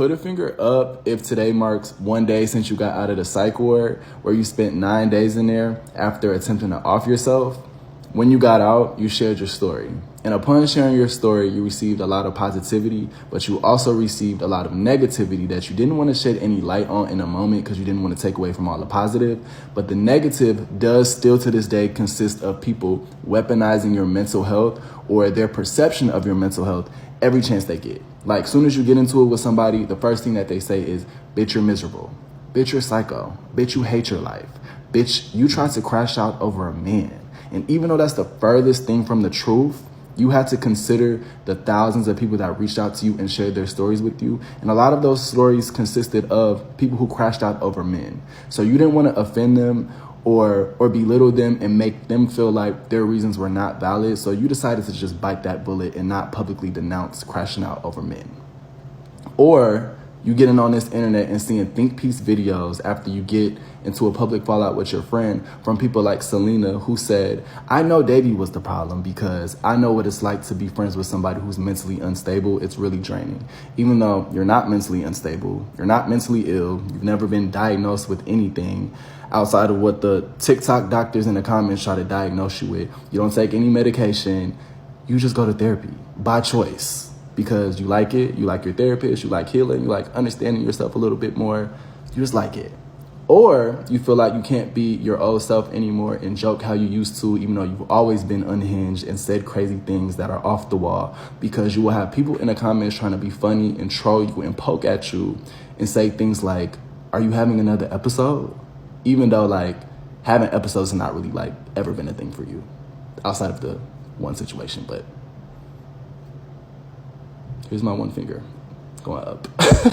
Put a finger up if today marks 1 day since you got out of the psych ward, where you spent 9 days in there after attempting to off yourself. When you got out, you shared your story. And upon sharing your story, you received a lot of positivity, but you also received a lot of negativity that you didn't want to shed any light on in a moment because you didn't want to take away from all the positive. But the negative does still to this day consist of people weaponizing your mental health or their perception of your mental health every chance they get. Like, soon as you get into it with somebody, the first thing that they say is, bitch, you're miserable. Bitch, you're psycho. Bitch, you hate your life. Bitch, you tried to crash out over a man. And even though that's the furthest thing from the truth, you have to consider the thousands of people that reached out to you and shared their stories with you. And a lot of those stories consisted of people who crashed out over men. So you didn't want to offend them or belittle them and make them feel like their reasons were not valid. So you decided to just bite that bullet and not publicly denounce crashing out over men. Or you getting on this internet and seeing think piece videos after you get into a public fallout with your friend from people like Selena, who said, I know Davey was the problem because I know what it's like to be friends with somebody who's mentally unstable. It's really draining. Even though you're not mentally unstable, you're not mentally ill, you've never been diagnosed with anything outside of what the TikTok doctors in the comments try to diagnose you with. You don't take any medication. You just go to therapy by choice. Because you like it, you like your therapist, you like healing, you like understanding yourself a little bit more, you just like it. Or you feel like you can't be your old self anymore and joke how you used to, even though you've always been unhinged and said crazy things that are off the wall, because you will have people in the comments trying to be funny and troll you and poke at you and say things like, are you having another episode? Even though like having episodes has not really like ever been a thing for you outside of the one situation, but here's my one finger going up.